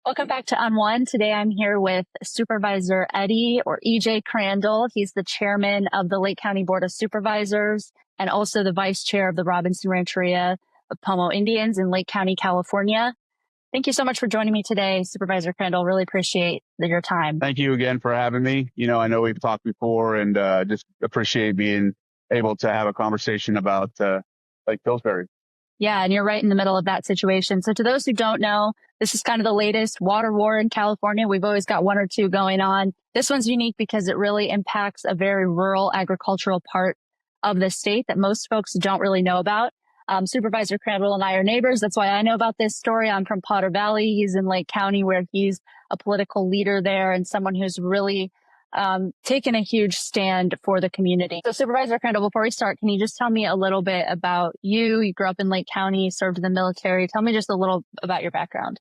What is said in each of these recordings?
Welcome back to On One. Today I'm here with Supervisor Eddie or EJ Crandell. He's the chairman of the Lake County Board of Supervisors and also the vice chair of the Robinson Rancheria of Pomo Indians in Lake County, California. Thank you so much for joining me today, Supervisor Crandell. Really appreciate your time. Thank you again for having me. I know we've talked before and just appreciate being able to have a conversation about Lake Pillsbury. Yeah, and you're right in the middle of that situation. So to those who don't know, this is kind of the latest water war in California. We've always got one or two going on. This one's unique because it really impacts a very rural agricultural part of the state that most folks don't really know about. Supervisor Crandell and I are neighbors. That's why I know about this story. I'm from Potter Valley. He's in Lake County, where he's a political leader there and someone who's really taken a huge stand for the community. So Supervisor Crandell, before we start, can you just tell me a little bit about you? You grew up in Lake County, served in the military. Tell me just a little about your background.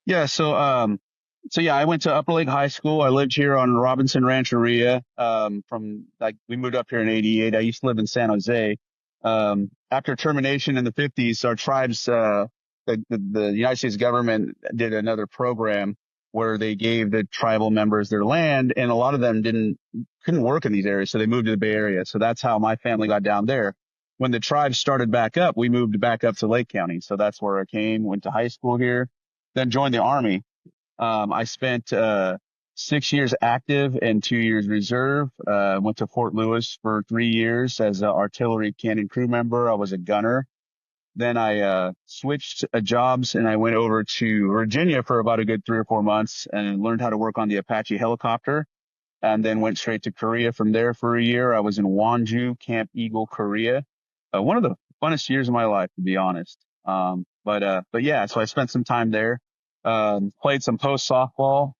Yeah. So I went to Upper Lake High School. I lived here on Robinson Rancheria. We moved up here in '88. I used to live in San Jose. After termination in the '50s, our tribes, the United States government did another program where they gave the tribal members their land, and a lot of them couldn't work in these areas, so they moved to the Bay Area. So that's how my family got down there. When the tribes started back up, we moved back up to Lake County. So that's where I came, went to high school here, then joined the Army. I spent 6 years active and 2 years reserve. Went to Fort Lewis for 3 years as an artillery cannon crew member. I was a gunner. Then I switched jobs and I went over to Virginia for about a good 3 or 4 months and learned how to work on the Apache helicopter, and then went straight to Korea from there for a year. I was in Wonju, Camp Eagle, Korea. One of the funnest years of my life, to be honest. But yeah, so I spent some time there. Played some post softball.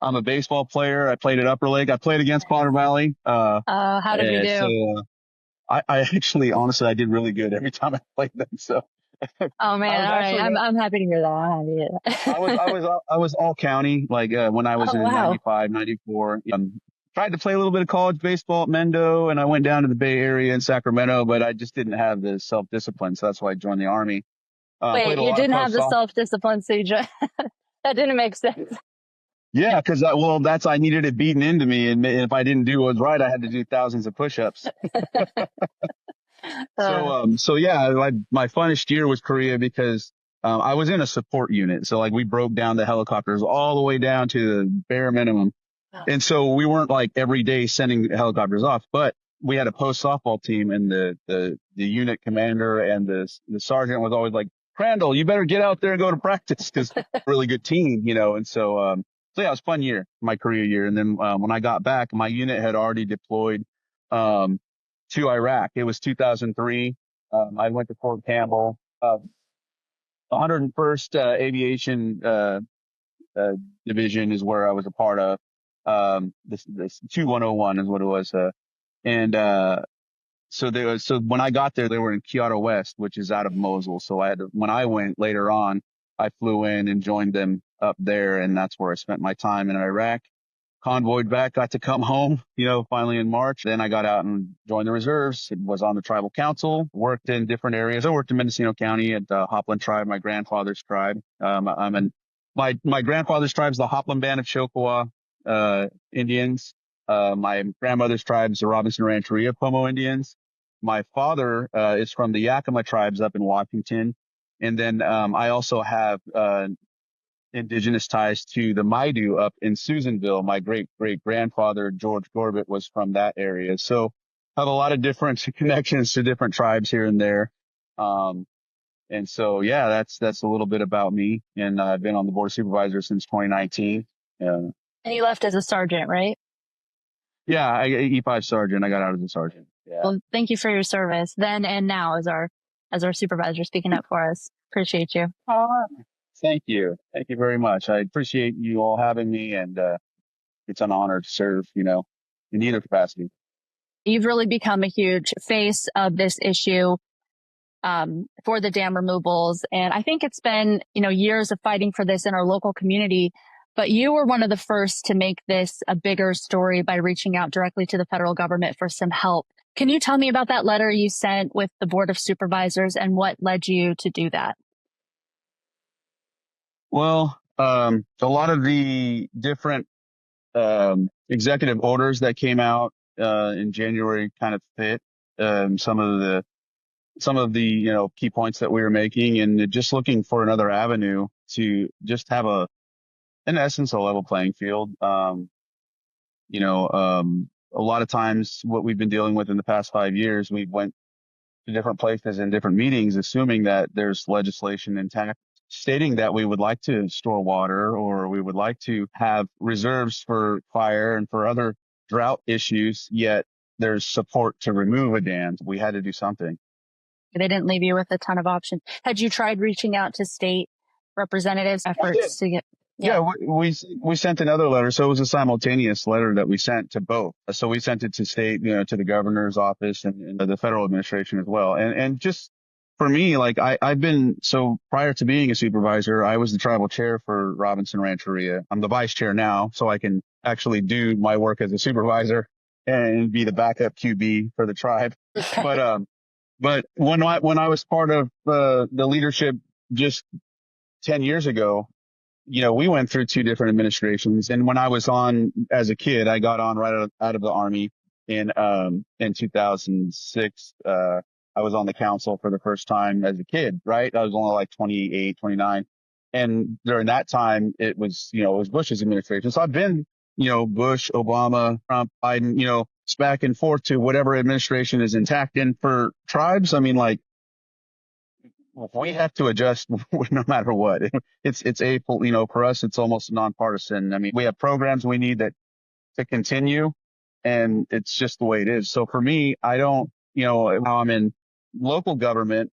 I'm a baseball player. I played at Upper Lake. I played against Potter Valley. How did you do? So, I actually, honestly, I did really good every time I played them. So, oh man, all right, I'm happy to hear that. I was all county, like when I was in 95, 94. Tried to play a little bit of college baseball at Mendo, and I went down to the Bay Area in Sacramento, but I just didn't have the self-discipline, so that's why I joined the Army. Wait, you didn't have the self-discipline, so you that didn't make sense. Yeah, because I needed it beaten into me, and if I didn't do what was right, I had to do thousands of push-ups. So yeah, my funnest year was Korea because I was in a support unit. So we broke down the helicopters all the way down to the bare minimum. Wow. And so we weren't every day sending helicopters off, but we had a post softball team, and the unit commander and the sergeant was always like, Crandell, you better get out there and go to practice, because really good team, and so yeah, it was a fun year, my career year. And then when I got back, my unit had already deployed to Iraq. It was 2003. I went to Fort Campbell. 101st Aviation Division is where I was a part of. This 2101 is what it was. So when I got there, they were in Kyoto West, which is out of Mosul. So when I went later on, I flew in and joined them up there, and that's where I spent my time in Iraq. Convoyed back, got to come home, finally in March. Then I got out and joined the reserves. It was on the tribal council, worked in different areas. I worked in Mendocino County at the Hopland tribe, my grandfather's tribe. My grandfather's tribe is the Hopland Band of Choctaw Indians. My grandmother's tribe is the Robinson Rancheria Pomo Indians. My father is from the Yakima tribes up in Washington. And then I also have indigenous ties to the Maidu up in Susanville. My great-great-grandfather, George Gorbett, was from that area. So I have a lot of different connections to different tribes here and there. And so, yeah, that's a little bit about me. And I've been on the Board of Supervisors since 2019. And you left as a sergeant, right? Yeah, I E5 sergeant. I got out as a sergeant. Yeah. Well, thank you for your service then and now as our supervisor speaking up for us. Appreciate you. Thank you. Thank you very much. I appreciate you all having me, and it's an honor to serve, in either capacity. You've really become a huge face of this issue for the dam removals. And I think it's been, years of fighting for this in our local community. But you were one of the first to make this a bigger story by reaching out directly to the federal government for some help. Can you tell me about that letter you sent with the Board of Supervisors and what led you to do that? Well, a lot of the different executive orders that came out in January kind of fit some of the key points that we were making, and just looking for another avenue to just have in essence, a level playing field. A lot of times what we've been dealing with in the past 5 years, we went to different places and different meetings, assuming that there's legislation intact stating that we would like to store water, or we would like to have reserves for fire and for other drought issues, yet there's support to remove a dam. We had to do something. They didn't leave you with a ton of options. Had you tried reaching out to state representatives efforts to get? Yeah, we sent another letter. So it was a simultaneous letter that we sent to both. So we sent it to state, to the governor's office and the federal administration as well. And just for me, like I've been, so prior to being a supervisor, I was the tribal chair for Robinson Rancheria. I'm the vice chair now, so I can actually do my work as a supervisor and be the backup QB for the tribe. But when I was part of the leadership just 10 years ago, we went through two different administrations. And when I was on as a kid, I got on right out of the Army in 2006. I was on the council for the first time as a kid, right? I was only like 28, 29. And during that time, it was Bush's administration. So I've been, Bush, Obama, Trump, Biden, it's back and forth to whatever administration is intact. And for tribes, I mean, like, we have to adjust no matter what. For us, it's almost nonpartisan. I mean, we have programs we need to continue, and it's just the way it is. So for me, I don't, how I'm in local government,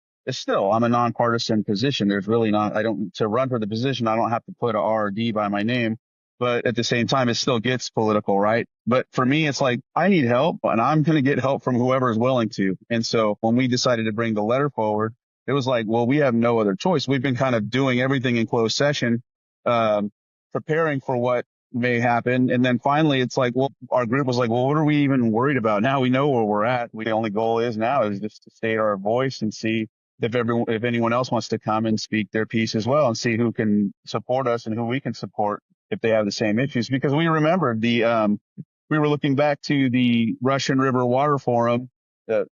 I'm a nonpartisan position. There's really not, to run for the position, I don't have to put a R or D by my name, but at the same time, it still gets political, right? But for me, it's like, I need help, and I'm going to get help from whoever is willing to. And so when we decided to bring the letter forward, it was like, well, we have no other choice. We've been kind of doing everything in closed session, preparing for what may happen. And then finally, it's like, well, our group was like, well, what are we even worried about? Now we know where we're at. The only goal is just to state our voice and see if anyone else wants to come and speak their piece as well, and see who can support us and who we can support if they have the same issues. Because we remembered we were looking back to the Russian River Water Forum, the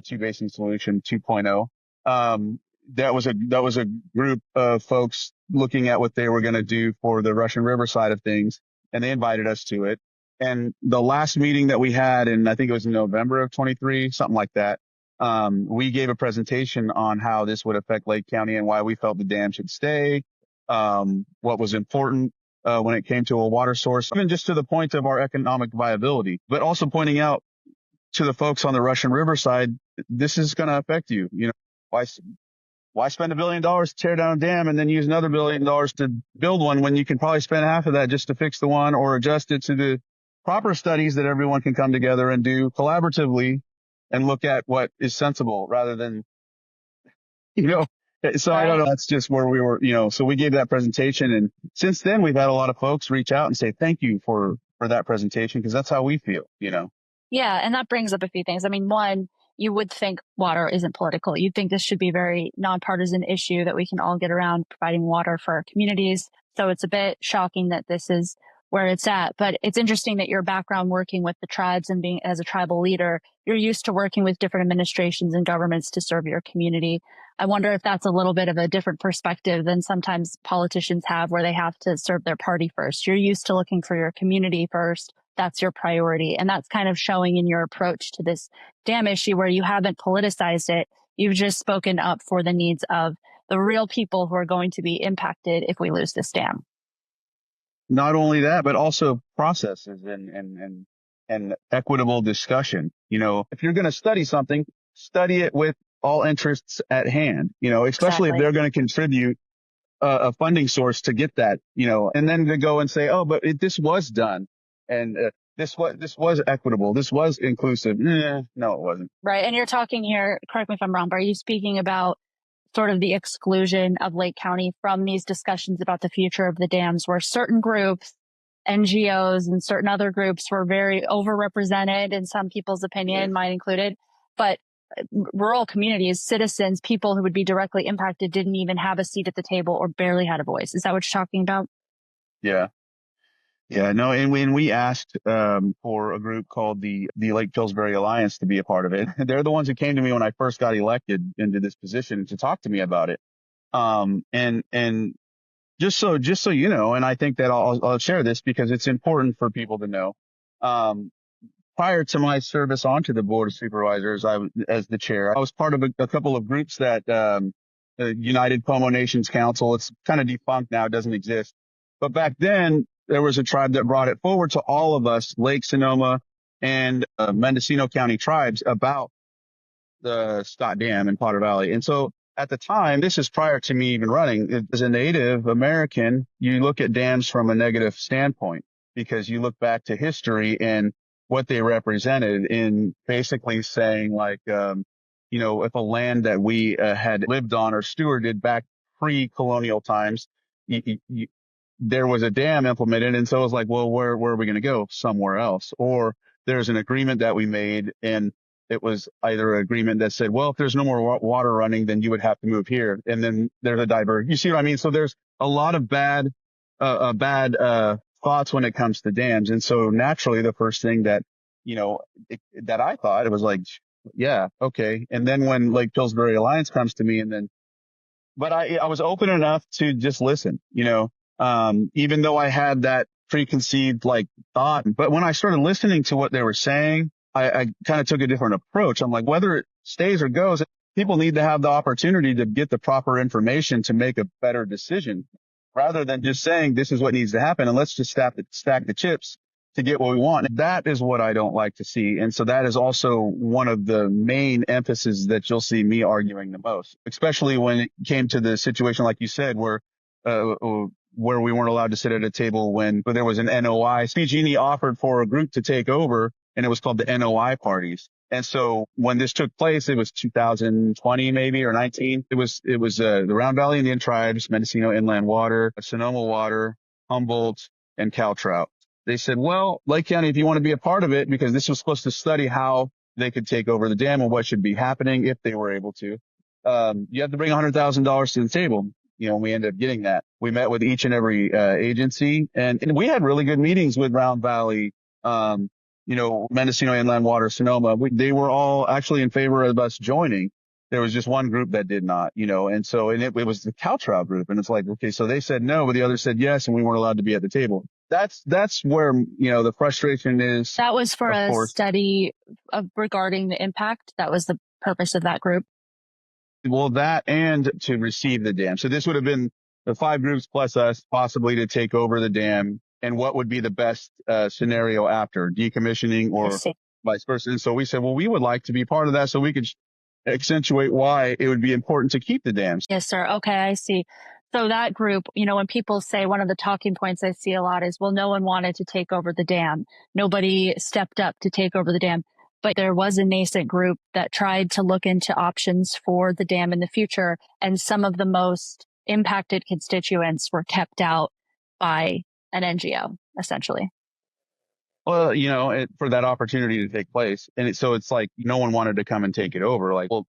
Two Basin Solution 2.0. That was a group of folks looking at what they were going to do for the Russian River side of things, and they invited us to it. And the last meeting that we had, and I think it was in November of 23, something like that, we gave a presentation on how this would affect Lake County and why we felt the dam should stay, what was important when it came to a water source, even just to the point of our economic viability, but also pointing out to the folks on the Russian River side, this is going to affect you. Why spend $1 billion to tear down a dam and then use another $1 billion to build one when you can probably spend half of that just to fix the one, or adjust it to the proper studies that everyone can come together and do collaboratively and look at what is sensible rather than, so I don't know. That's just where we were, so we gave that presentation. And since then, we've had a lot of folks reach out and say, thank you for that presentation, because that's how we feel, Yeah. And that brings up a few things. I mean, one, you would think water isn't political. You'd think this should be a very nonpartisan issue that we can all get around providing water for our communities. So it's a bit shocking that this is where it's at. But it's interesting that your background working with the tribes and being as a tribal leader, you're used to working with different administrations and governments to serve your community. I wonder if that's a little bit of a different perspective than sometimes politicians have, where they have to serve their party first. You're used to looking for your community first. That's your priority. And that's kind of showing in your approach to this dam issue, where you haven't politicized it. You've just spoken up for the needs of the real people who are going to be impacted if we lose this dam. Not only that, but also processes and equitable discussion. If you're going to study something, study it with all interests at hand, especially if they're going to contribute a funding source to get that, and then to go and say, oh, but this was done. And this was equitable. This was inclusive. No, it wasn't. Right. And you're talking here, correct me if I'm wrong, but are you speaking about sort of the exclusion of Lake County from these discussions about the future of the dams, where certain groups, NGOs and certain other groups were very overrepresented in some people's opinion, mine included? But rural communities, citizens, people who would be directly impacted didn't even have a seat at the table or barely had a voice. Is that what you're talking about? Yeah. Yeah, no, and when we asked for a group called the Lake Pillsbury Alliance to be a part of it, they're the ones who came to me when I first got elected into this position to talk to me about it. And just so you know, and I think that I'll share this because it's important for people to know. Um, Prior to my service onto the Board of Supervisors, as the chair, I was part of a couple of groups that the United Pomo Nations Council. It's kind of defunct now; it doesn't exist. But back then, there was a tribe that brought it forward to all of us, Lake Sonoma and Mendocino County tribes, about the Scott Dam in Potter Valley. And so at the time, this is prior to me even running, as a Native American, you look at dams from a negative standpoint because you look back to history and what they represented in basically saying like, if a land that we had lived on or stewarded back pre-colonial times, there was a dam implemented. And so it was like, well, where are we going to go? Somewhere else. Or there's an agreement that we made, and it was either an agreement that said, well, if there's no more water running, then you would have to move here. And then there's a You see what I mean? So there's a lot of bad thoughts when it comes to dams. And so naturally, the first thing that, that I thought, it was like, yeah, okay. And then when Lake Pillsbury Alliance comes to me, but I was open enough to just listen, even though I had that preconceived like thought. But when I started listening to what they were saying, I kind of took a different approach. I'm like, whether it stays or goes, people need to have the opportunity to get the proper information to make a better decision rather than just saying this is what needs to happen and let's just stack the chips to get what we want. That is what I don't like to see. And so that is also one of the main emphases that you'll see me arguing the most, especially when it came to the situation, like you said, where we weren't allowed to sit at a table when there was an NOI. PG&E offered for a group to take over, and it was called the NOI parties. And so when this took place, it was 2020 maybe or 19. It was the Round Valley Indian Tribes, Mendocino Inland Water, Sonoma Water, Humboldt, and CalTrout. They said, well, Lake County, if you want to be a part of it, because this was supposed to study how they could take over the dam and what should be happening if they were able to, you have to bring $100,000 to the table. We ended up getting that. We met with each and every agency, and we had really good meetings with Round Valley, Mendocino Inland Water, Sonoma. They were all actually in favor of us joining. There was just one group that did not, and it was the CalTrout group. And it's like, okay, so they said no, but the others said yes, and we weren't allowed to be at the table. That's where, the frustration is. That was for a study regarding the impact. That was the purpose of that group. Well, that and to receive the dam. So this would have been the 5 groups plus us possibly to take over the dam, and what would be the best scenario after decommissioning or vice versa. And so we said, well, we would like to be part of that so we could accentuate why it would be important to keep the dams. Yes, sir. Okay, I see. So that group, when people say, one of the talking points I see a lot is, well, no one wanted to take over the dam. Nobody stepped up to take over the dam. But there was a nascent group that tried to look into options for the dam in the future. And some of the most impacted constituents were kept out by an NGO, essentially. Well, for that opportunity to take place. And so it's like no one wanted to come and take it over. Like, well,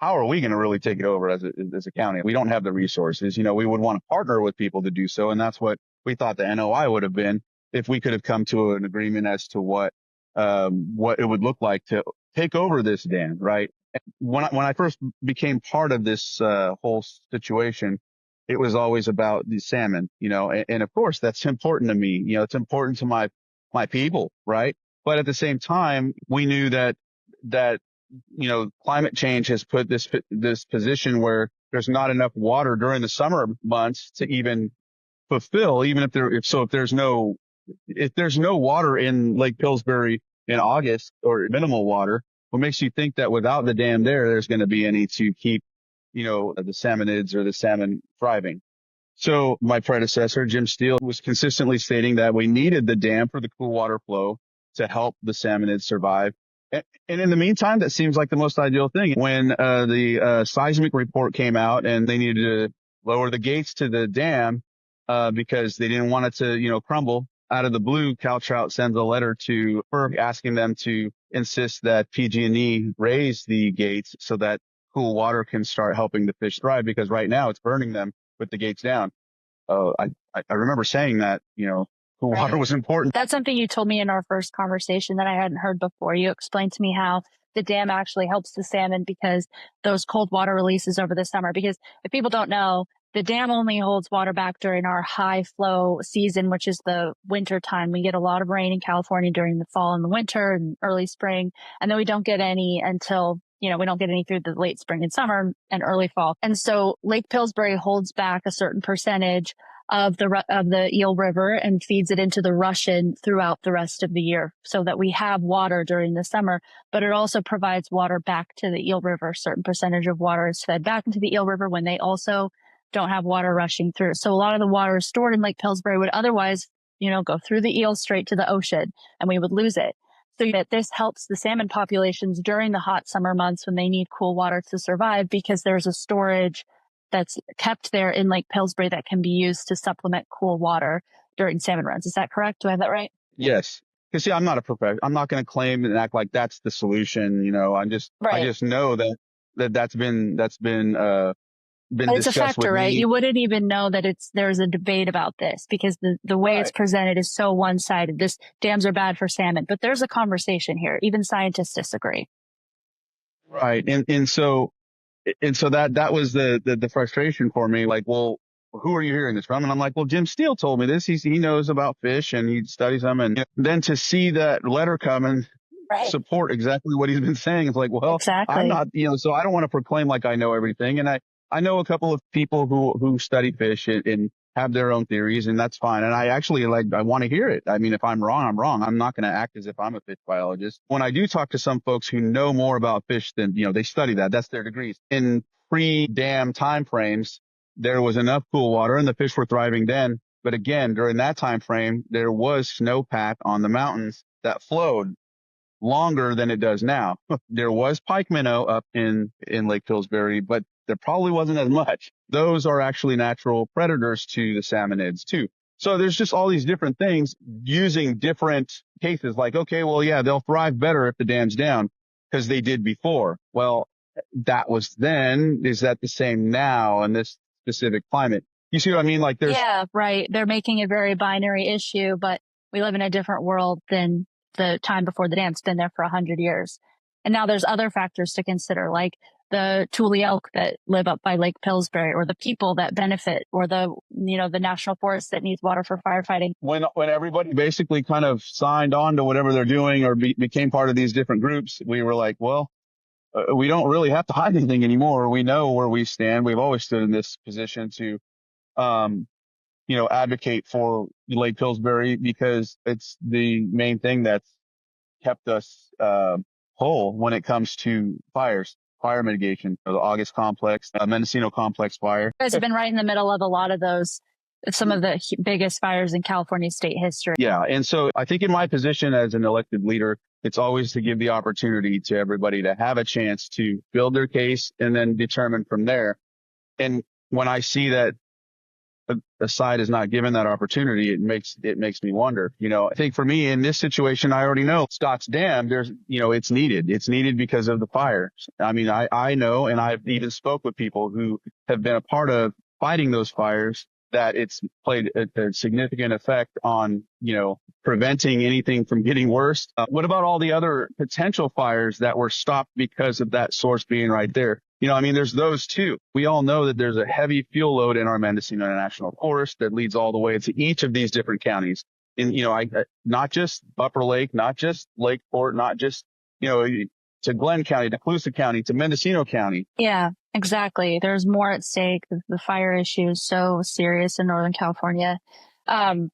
how are we going to really take it over as a county? We don't have the resources. We would want to partner with people to do so. And that's what we thought the NOI would have been if we could have come to an agreement as to what it would look like to take over this dam, right? When I first became part of this whole situation, it was always about the salmon, and of course that's important to me. It's important to my people, right? But at the same time, we knew that climate change has put this position where there's not enough water during the summer months to even fulfill, even if there's no water in Lake Pillsbury in August, or minimal water, what makes you think that without the dam there's going to be any to keep, the salmonids or the salmon thriving? So my predecessor, Jim Steele, was consistently stating that we needed the dam for the cool water flow to help the salmonids survive. And in the meantime, that seems like the most ideal thing. When the seismic report came out and they needed to lower the gates to the dam because they didn't want it to, crumble, out of the blue, CalTrout sends a letter to FERC asking them to insist that PG&E raise the gates so that cool water can start helping the fish thrive, because right now it's burning them with the gates down. I remember saying that, cool Right. water was important. That's something you told me in our first conversation that I hadn't heard before. You explained to me how the dam actually helps the salmon because those cold water releases over the summer. Because if people don't know, the dam only holds water back during our high flow season, which is the winter time. We get a lot of rain in California during the fall and the winter and early spring. And then we don't get any until, we don't get any through the late spring and summer and early fall. And so Lake Pillsbury holds back a certain percentage of the Eel River and feeds it into the Russian throughout the rest of the year so that we have water during the summer, but it also provides water back to the Eel River. A certain percentage of water is fed back into the Eel River when they also don't have water rushing through. So a lot of the water stored in Lake Pillsbury would otherwise, go through the eels straight to the ocean and we would lose it. So that this helps the salmon populations during the hot summer months when they need cool water to survive, because there's a storage that's kept there in Lake Pillsbury that can be used to supplement cool water during salmon runs. Is that correct? Do I have that right? Yes. Because see, I'm not a professional. I'm not going to claim and act like that's the solution. I just know that's been But it's a discussed factor, with right? me. You wouldn't even know that there's a debate about this because the way it's presented is so one-sided. This dams are bad for salmon, but there's a conversation here. Even scientists disagree. Right. And so that was the frustration for me. Like, well, who are you hearing this from? And I'm like, well, Jim Steele told me this. He knows about fish and he studies them. And then to see that letter come and support exactly what he's been saying, it's like, well, Exactly. I'm not, so I don't want to proclaim like I know everything. And I know a couple of people who study fish and have their own theories, and that's fine. And I actually I want to hear it. I mean, if I'm wrong, I'm wrong. I'm not going to act as if I'm a fish biologist. When I do talk to some folks who know more about fish than, they study that, that's their degrees. In pre-dam time frames, there was enough cool water and the fish were thriving then. But again, during that time frame, there was snowpack on the mountains that flowed longer than it does now. There was pike minnow up in Lake Pillsbury, but there probably wasn't as much. Those are actually natural predators to the salmonids too. So there's just all these different things using different cases like, okay, well, yeah, they'll thrive better if the dam's down because they did before. Well, that was then. Is that the same now in this specific climate? You see what I mean? Like Yeah, right. They're making a very binary issue, but we live in a different world than the time before the dam. It's been there for 100 years. And now there's other factors to consider, like the Thule elk that live up by Lake Pillsbury, or the people that benefit, or the national forest that needs water for firefighting. When everybody basically kind of signed on to whatever they're doing or became part of these different groups, we were like, well, we don't really have to hide anything anymore. We know where we stand. We've always stood in this position to, advocate for Lake Pillsbury because it's the main thing that's kept us whole when it comes to fire mitigation. The August complex, Mendocino complex fire. You guys have been right in the middle of a lot of those, some of the biggest fires in California state history. Yeah. And so I think in my position as an elected leader, it's always to give the opportunity to everybody to have a chance to build their case and then determine from there. And when I see that a side is not given that opportunity, it makes me wonder. I think for me in this situation, I already know Scott's Dam, it's needed. It's needed because of the fires. I mean, I know, and I've even spoke with people who have been a part of fighting those fires, that it's played a significant effect on, preventing anything from getting worse. What about all the other potential fires that were stopped because of that source being right there? There's those too. We all know that there's a heavy fuel load in our Mendocino National Forest that leads all the way to each of these different counties. And, not just Upper Lake, not just Lakeport, not just, to Glenn County, to Colusa County, to Mendocino County. Yeah, exactly. There's more at stake. The fire issue is so serious in Northern California. And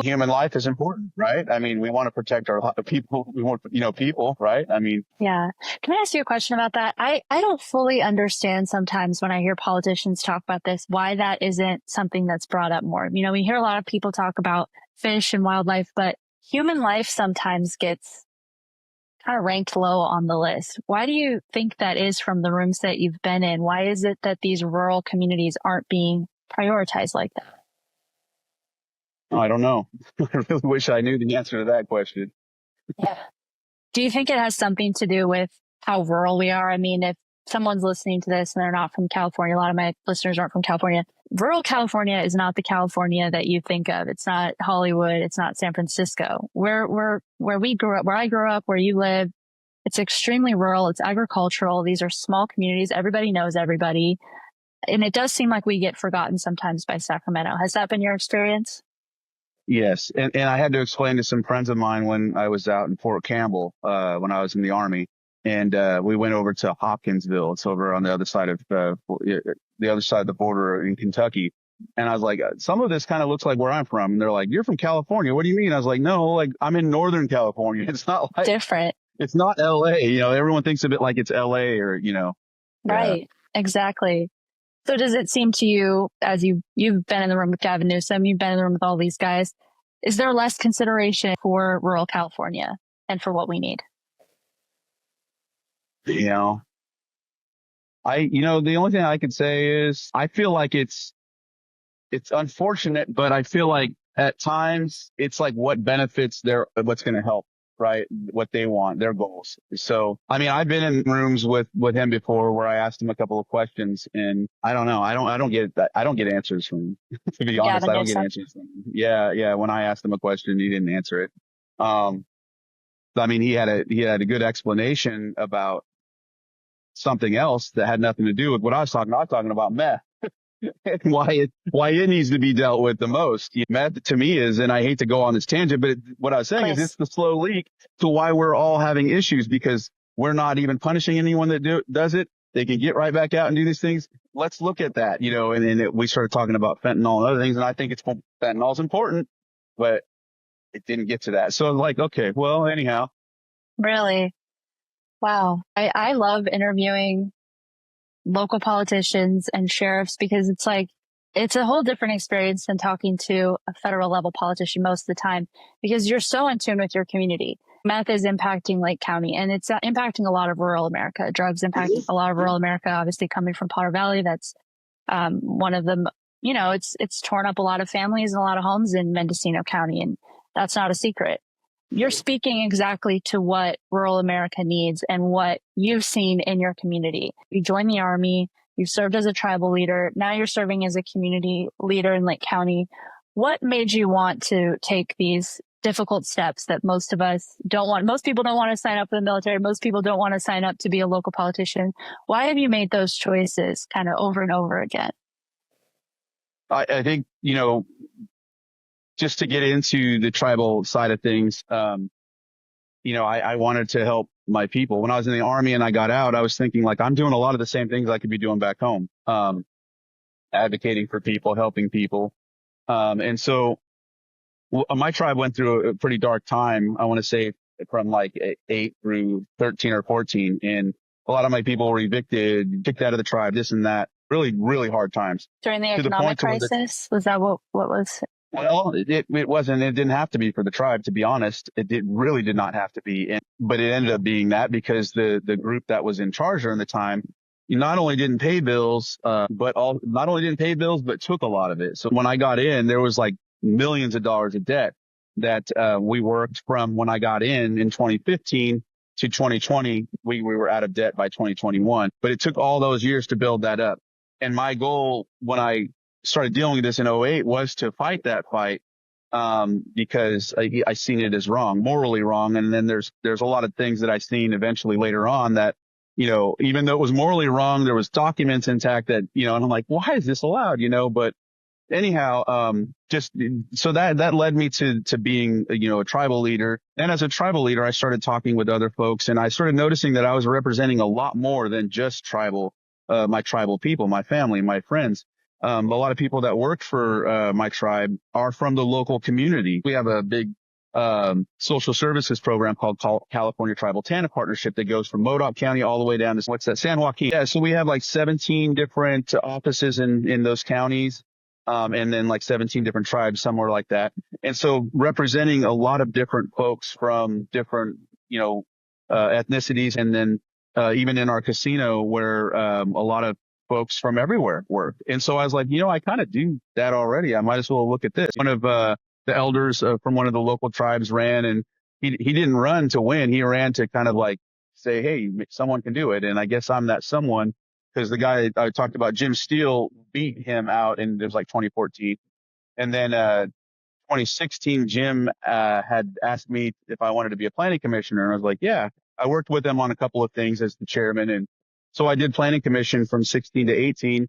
human life is important, right? I mean, we want to protect our people. We want, people, right? I mean. Yeah. Can I ask you a question about that? I don't fully understand sometimes when I hear politicians talk about this, why that isn't something that's brought up more. We hear a lot of people talk about fish and wildlife, but human life sometimes gets kind of ranked low on the list. Why do you think that is from the rooms that you've been in? Why is it that these rural communities aren't being prioritized like that? I don't know. I really wish I knew the answer to that question. Yeah. Do you think it has something to do with how rural we are? I mean, if someone's listening to this and they're not from California, a lot of my listeners aren't from California. Rural California is not the California that you think of. It's not Hollywood. It's not San Francisco. Where we grew up, where I grew up, where you live, it's extremely rural. It's agricultural. These are small communities. Everybody knows everybody. And it does seem like we get forgotten sometimes by Sacramento. Has that been your experience? Yes. And I had to explain to some friends of mine when I was out in Fort Campbell, when I was in the Army. And we went over to Hopkinsville. It's over on the other side of the border in Kentucky. And I was like, some of this kind of looks like where I'm from. And they're like, you're from California. What do you mean? I was like, no, like I'm in Northern California. It's not like different. It's not LA. Everyone thinks of it like it's LA or, Right. Exactly. So does it seem to you, as you've been in the room with Gavin Newsom, you've been in the room with all these guys, is there less consideration for rural California and for what we need? The only thing I could say is I feel like it's unfortunate, but I feel like at times it's like what benefits what's going to help, right? What they want, their goals. So, I mean, I've been in rooms with him before where I asked him a couple of questions and I don't know. I don't get that. I don't get answers from him. To be honest, I don't get answers from him. Yeah. When I asked him a question, he didn't answer it. I mean, he had a good explanation about something else that had nothing to do with what I was talking about. I was talking about meth. why it needs to be dealt with the most. Meth to me is, and I hate to go on this tangent, but what I was saying is it's the slow leak to why we're all having issues because we're not even punishing anyone that does it. They can get right back out and do these things. Let's look at that, and then we started talking about fentanyl and other things. And I think fentanyl is important, but it didn't get to that. So I'm like, okay, well, anyhow. Really? Wow. I love interviewing local politicians and sheriffs because it's a whole different experience than talking to a federal level politician most of the time because you're so in tune with your community. Meth is impacting Lake County and it's impacting a lot of rural America. Drugs impact a lot of rural America, obviously coming from Potter Valley. That's one of them. It's torn up a lot of families and a lot of homes in Mendocino County, and that's not a secret. You're speaking exactly to what rural America needs and what you've seen in your community. You joined the Army, you served as a tribal leader, now you're serving as a community leader in Lake County. What made you want to take these difficult steps that most of us don't want? Most people don't want to sign up for the military. Most people don't want to sign up to be a local politician. Why have you made those choices kind of over and over again? I think, just to get into the tribal side of things, I wanted to help my people. When I was in the Army and I got out, I was thinking like, I'm doing a lot of the same things I could be doing back home, advocating for people, helping people. And so my tribe went through a pretty dark time. I want to say from like 8 through 13 or 14. And a lot of my people were evicted, kicked out of the tribe, this and that. Really, really hard times. During the economic crisis? Was that what was? Well, it wasn't. It didn't have to be for the tribe, to be honest. It really did not have to be. But it ended up being that because the group that was in charge during the time not only didn't pay bills, but took a lot of it. So when I got in, there was like millions of dollars of debt that we worked from when I got in 2015 to 2020. We were out of debt by 2021. But it took all those years to build that up. And my goal when I started dealing with this in 2008 was to fight that fight, because I seen it as wrong, morally wrong. And then there's a lot of things that I seen eventually later on that, even though it was morally wrong, there was documents intact that, and I'm like, why is this allowed? But anyhow, just so that led me to being, a tribal leader. And as a tribal leader, I started talking with other folks and I started noticing that I was representing a lot more than just my tribal people, my family, my friends. A lot of people that work for my tribe are from the local community. We have a big social services program called California Tribal TANF Partnership that goes from Modoc County all the way down to San Joaquin. Yeah, so we have like 17 different offices in those counties, and then like 17 different tribes, somewhere like that. And so representing a lot of different folks from different, ethnicities, and then even in our casino where a lot of folks from everywhere work. And so I was like, I kind of do that already. I might as well look at this. One of the elders from one of the local tribes ran, and he didn't run to win. He ran to kind of like say, hey, someone can do it. And I guess I'm that someone, because the guy I talked about, Jim Steele, beat him out, and it was like 2014. And then 2016, Jim had asked me if I wanted to be a planning commissioner. And I was like, yeah. I worked with him on a couple of things as the chairman. And so I did planning commission from 16 to 18.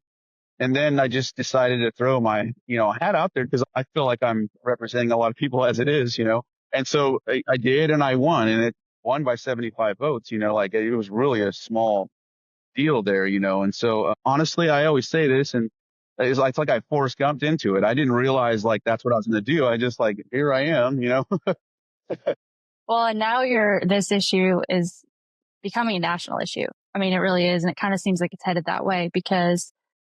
And then I just decided to throw my, hat out there, because I feel like I'm representing a lot of people as it is, And so I did, and I won, and it won by 75 votes, like it was really a small deal there, And so honestly, I always say this, and it's like I Forrest Gumped into it. I didn't realize like that's what I was going to do. I just like, here I am, Well, and now this issue is becoming a national issue. I mean, it really is. And it kind of seems like it's headed that way, because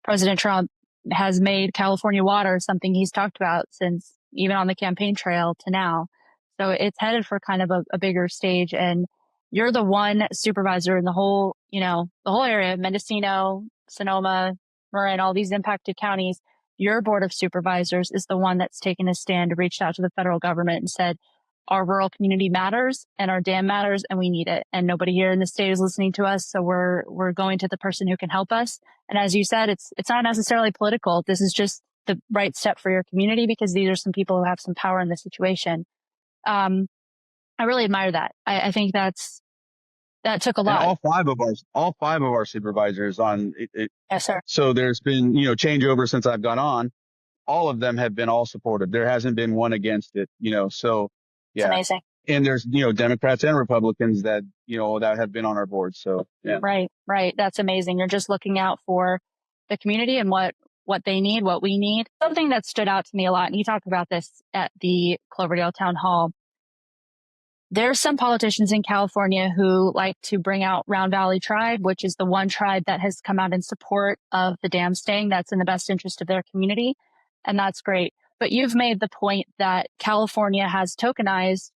President Trump has made California water something he's talked about since even on the campaign trail to now. So it's headed for kind of a bigger stage. And you're the one supervisor in the whole area, Mendocino, Sonoma, Marin, all these impacted counties. Your board of supervisors is the one that's taken a stand, reached out to the federal government and said, our rural community matters and our dam matters and we need it. And nobody here in the state is listening to us. So we're going to the person who can help us. And as you said, it's not necessarily political. This is just the right step for your community, because these are some people who have some power in the situation. I really admire that. I think that took a lot. And all five of our supervisors on it. Yes, sir. So there's been, changeover since I've gone on. All of them have been all supportive. There hasn't been one against it, so. Yeah. It's amazing. And there's, Democrats and Republicans that, that have been on our board. So, yeah. Right. That's amazing. You're just looking out for the community and what they need, what we need. Something that stood out to me a lot, and you talked about this at the Cloverdale Town Hall. There's some politicians in California who like to bring out Round Valley Tribe, which is the one tribe that has come out in support of the dam staying. That's in the best interest of their community. And that's great. But you've made the point that California has tokenized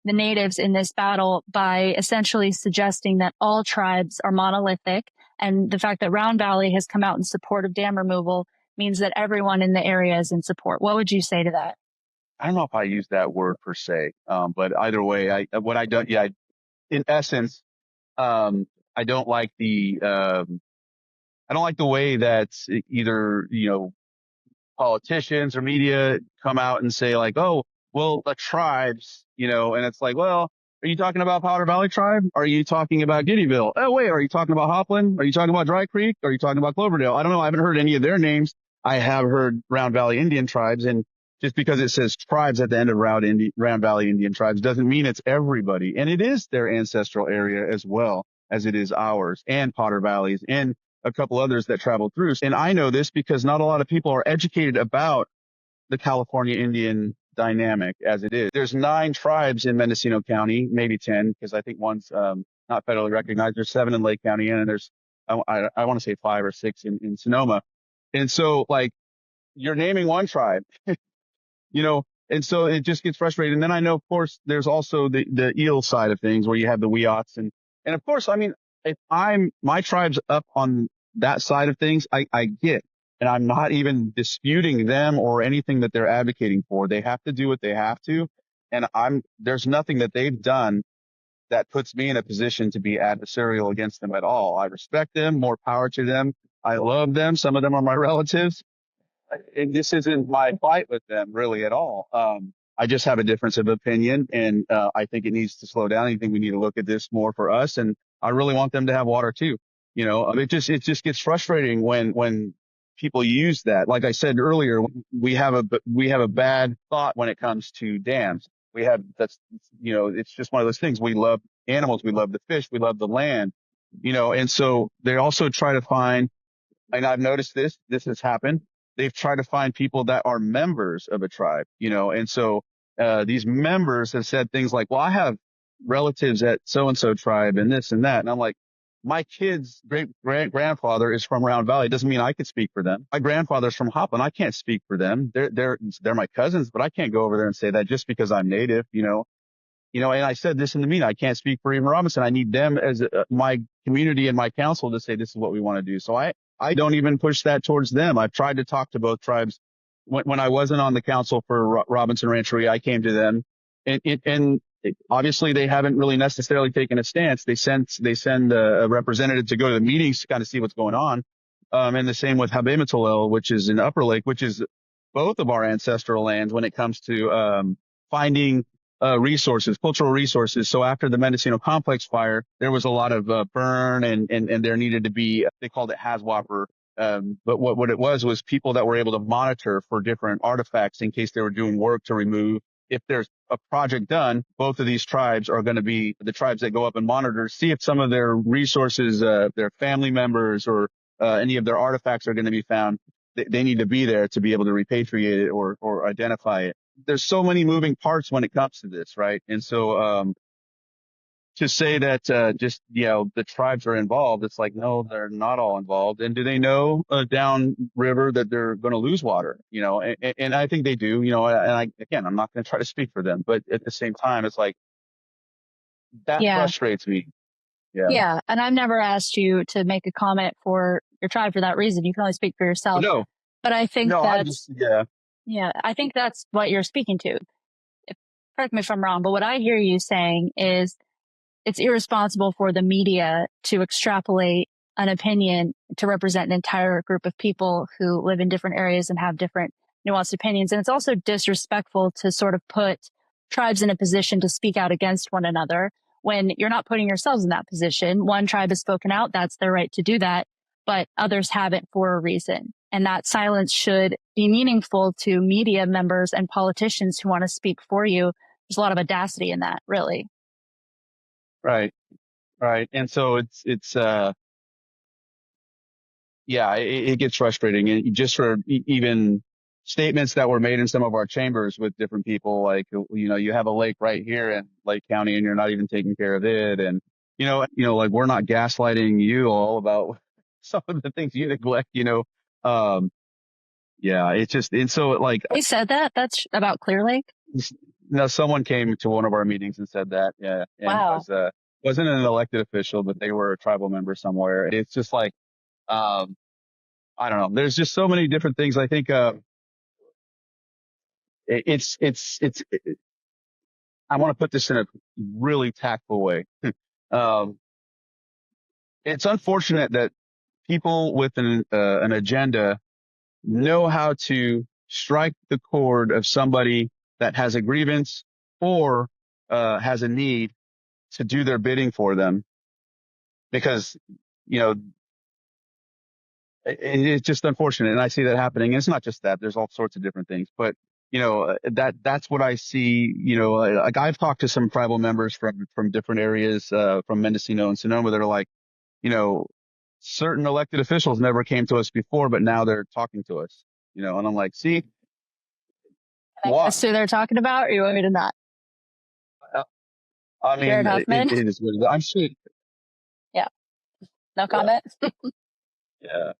the natives in this battle by essentially suggesting that all tribes are monolithic. And the fact that Round Valley has come out in support of dam removal means that everyone in the area is in support. What would you say to that? I don't know if I use that word per se, but either way, in essence, I don't like the way that either, politicians or media come out and say like, oh, well, the tribes, and it's like, well, are you talking about Powder Valley Tribe? Are you talking about Giddyville? Oh, wait, are you talking about Hopland? Are you talking about Dry Creek? Are you talking about Cloverdale? I don't know. I haven't heard any of their names. I have heard Round Valley Indian tribes, and just because it says tribes at the end of Round Valley Indian tribes doesn't mean it's everybody. And it is their ancestral area as well as it is ours, and Potter Valleys, and a couple others that travel through. And I know this because not a lot of people are educated about the California Indian dynamic as it is. There's 9 tribes in Mendocino County, maybe 10, because I think one's not federally recognized. There's 7 in Lake County, and there's, I want to say 5 or 6 in Sonoma. And so like you're naming one tribe, and so it just gets frustrating. And then I know, of course, there's also the eel side of things where you have the Wiots. And of course, I mean, if my tribe's up on that side of things, I get, and I'm not even disputing them or anything that they're advocating for. They have to do what they have to. And there's nothing that they've done that puts me in a position to be adversarial against them at all. I respect them, more power to them. I love them. Some of them are my relatives. And this isn't my fight with them really at all. I just have a difference of opinion, and I think it needs to slow down. I think we need to look at this more for us, and I really want them to have water too. It just gets frustrating when people use that. Like I said earlier, we have a bad thought when it comes to dams. It's just one of those things. We love animals, we love the fish, we love the land, and so they also try to find, and I've noticed this has happened. They've tried to find people that are members of a tribe, and so these members have said things like, well, I have relatives at so-and-so tribe and this and that. And I'm like, my kid's great-grandfather is from Round Valley. It doesn't mean I could speak for them. My grandfather's from Hopland. I can't speak for them. They're my cousins, but I can't go over there and say that just because I'm native, and I said this in the meeting, I can't speak for even Robinson. I need them as my community and my council to say, this is what we want to do. So I don't even push that towards them. I've tried to talk to both tribes. When I wasn't on the council for Robinson Rancheria, I came to them, and obviously they haven't really necessarily taken a stance. They send a representative to go to the meetings to kind of see what's going on. And the same with Habematolel, which is in Upper Lake, which is both of our ancestral lands when it comes to finding resources, cultural resources. So after the Mendocino Complex fire, there was a lot of burn, and there needed to be, they called it HAZWOPER. But what it was people that were able to monitor for different artifacts in case they were doing work to remove. If there's a project done, both of these tribes are going to be the tribes that go up and monitor, see if some of their resources, their family members or any of their artifacts are going to be found. They need to be there to be able to repatriate it or identify it. There's so many moving parts when it comes to this, right? And so to say that just the tribes are involved, it's like, no, they're not all involved. And do they know down river that they're going to lose water? And I think they do. Again, I'm not going to try to speak for them, but at the same time, it's like that Yeah. frustrates me. Yeah. Yeah. And I've never asked you to make a comment for your tribe for that reason. You can only speak for yourself. No. But I think No, I think that's what you're speaking to. Correct me if I'm wrong, but what I hear you saying is it's irresponsible for the media to extrapolate an opinion to represent an entire group of people who live in different areas and have different nuanced opinions. And it's also disrespectful to sort of put tribes in a position to speak out against one another when you're not putting yourselves in that position. One tribe has spoken out. That's their right to do that, but others haven't for a reason. And that silence should be meaningful to media members and politicians who want to speak for you. There's a lot of audacity in that, really. Right. And so it gets frustrating. And just for even statements that were made in some of our chambers with different people, like, you have a lake right here in Lake County and you're not even taking care of it. And, like, we're not gaslighting you all about some of the things you neglect, it's just, and so like, They said that? That's about Clear Lake? no, someone came to one of our meetings and said that. Yeah. And Wow. wasn't an elected official, but they were a tribal member somewhere. It's just like, I don't know. There's just so many different things. I think, it's, I want to put this in a really tactful way. Um, it's unfortunate that people with an agenda know how to strike the chord of somebody that has a grievance or has a need to do their bidding for them, because it's just unfortunate. And I see that happening. And it's not just that. There's all sorts of different things. But, that's what I see. Like, I've talked to some tribal members from different areas, from Mendocino and Sonoma, that are like, certain elected officials never came to us before, but now they're talking to us, and I'm like, see, That's who they're talking about, or you want me to not? I mean, Jared Huffman? it is what it is. I'm sure. Yeah. No comment? Yeah.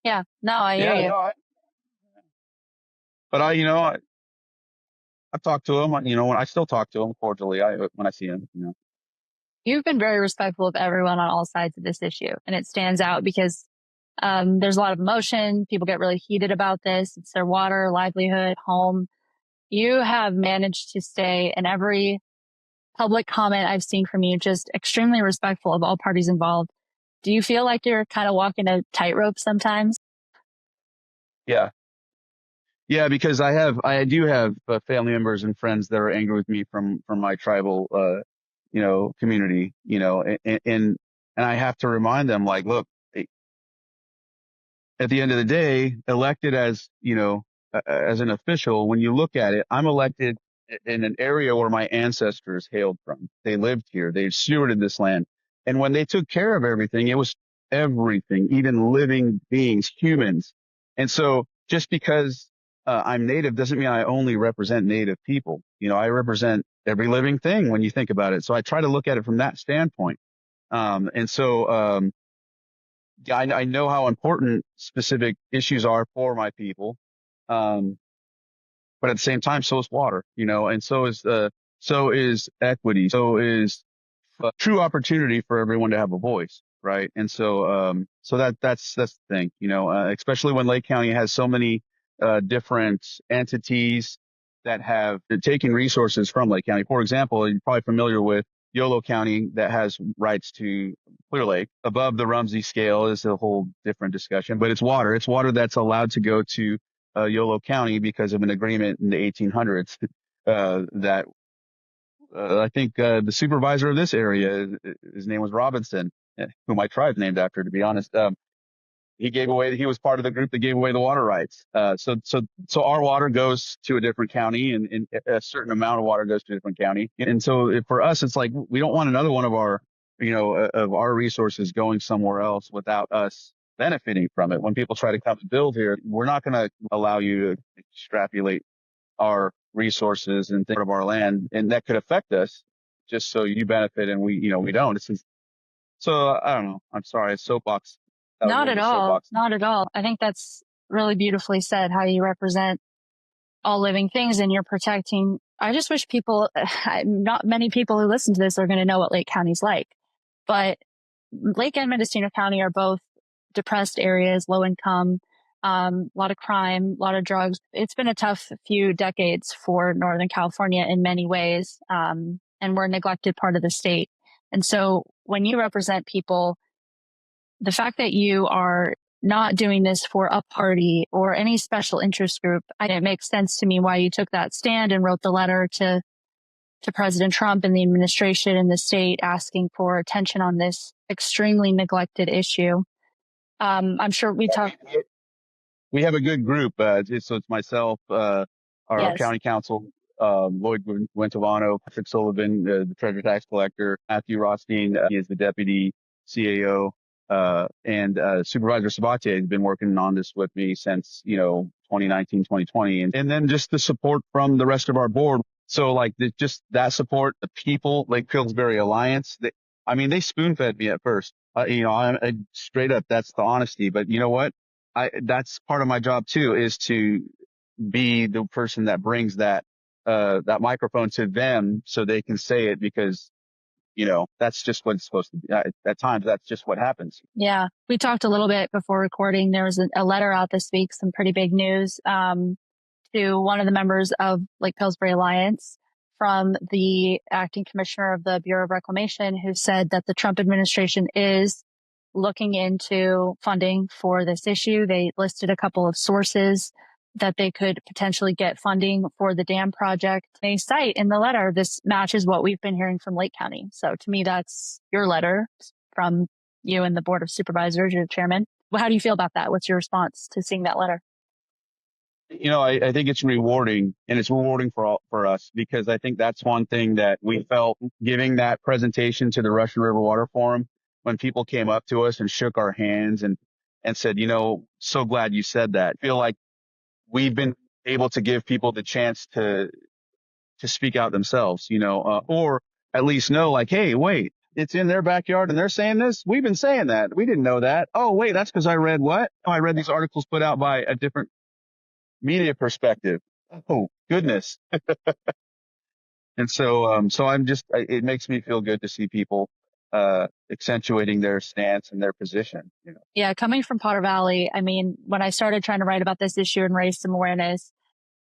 Yeah. No, I hear you. No, but I've talked to him, when I still talk to him cordially, when I see him, You've been very respectful of everyone on all sides of this issue. And it stands out because there's a lot of emotion. People get really heated about this. It's their water, livelihood, home. You have managed to stay in every public comment I've seen from you, just extremely respectful of all parties involved. Do you feel like you're kind of walking a tightrope sometimes? Yeah. Yeah, because I do have family members and friends that are angry with me from my tribal, community, and I have to remind them, like, look, at the end of the day, elected as, as an official, when you look at it, I'm elected in an area where my ancestors hailed from. They lived here. They stewarded this land. And when they took care of everything, it was everything, even living beings, humans. And so just because I'm Native doesn't mean I only represent Native people. I represent every living thing when you think about it. So I try to look at it from that standpoint. And so, yeah, I know how important specific issues are for my people. But at the same time, so is water, and so is equity. So is true opportunity for everyone to have a voice. Right. And so that's the thing, especially when Lake County has so many different entities that have taken resources from Lake County. For example, you're probably familiar with Yolo County that has rights to Clear Lake. Above the Rumsey scale is a whole different discussion, but it's water. It's water that's allowed to go to Yolo County because of an agreement in the 1800s that I think the supervisor of this area, his name was Robinson, who my tribe's named after, to be honest. He was part of the group that gave away the water rights. So our water goes to a different county, and a certain amount of water goes to a different county. And so for us, it's like, we don't want another one of our, of our resources going somewhere else without us benefiting from it. When people try to come and build here, we're not going to allow you to extrapolate our resources and think of our land, and that could affect us just so you benefit and we don't. So I don't know. I'm sorry. It's soapbox. Not at all. Not at all. I think that's really beautifully said, how you represent all living things and you're protecting. I just wish not many people who listen to this are going to know what Lake County's like, but Lake and Mendocino County are both depressed areas, low income, a lot of crime, a lot of drugs. It's been a tough few decades for Northern California in many ways. And we're a neglected part of the state. And so when you represent people, the fact that you are not doing this for a party or any special interest group, it makes sense to me why you took that stand and wrote the letter to President Trump and the administration and the state asking for attention on this extremely neglected issue. I'm sure we have a good group. So it's myself, our Yes. county council, Lloyd Wintovano, Patrick Sullivan, the treasurer tax collector, Matthew Rothstein, he is the deputy CAO, and Supervisor Sabatier has been working on this with me since 2019, 2020, and then just the support from the rest of our board. So like just that support, the people, Lake Pillsbury Alliance, they spoon fed me at first. I straight up, that's the honesty. But you know what? That's part of my job too, is to be the person that brings that microphone to them so they can say it, because that's just what it's supposed to be. At times, that's just what happens. Yeah. We talked a little bit before recording. There was a letter out this week, some pretty big news, to one of the members of Lake Pillsbury Alliance from the acting commissioner of the Bureau of Reclamation, who said that the Trump administration is looking into funding for this issue. They listed a couple of sources that they could potentially get funding for the dam project. They cite in the letter, this matches what we've been hearing from Lake County. So to me, that's your letter from you and the Board of Supervisors, your chairman. Well, how do you feel about that? What's your response to seeing that letter? I think it's rewarding, and it's rewarding for us, because I think that's one thing that we felt giving that presentation to the Russian River Water Forum, when people came up to us and shook our hands and said, so glad you said that. I feel like we've been able to give people the chance to speak out themselves, or at least know, like, hey, wait, it's in their backyard and they're saying this. We've been saying that. We didn't know that. Oh, wait, that's because I read what? Oh, I read these articles put out by a different media perspective. Oh, goodness. And so it makes me feel good to see people accentuating their stance and their position. Yeah, coming from Potter Valley, when I started trying to write about this issue and raise some awareness,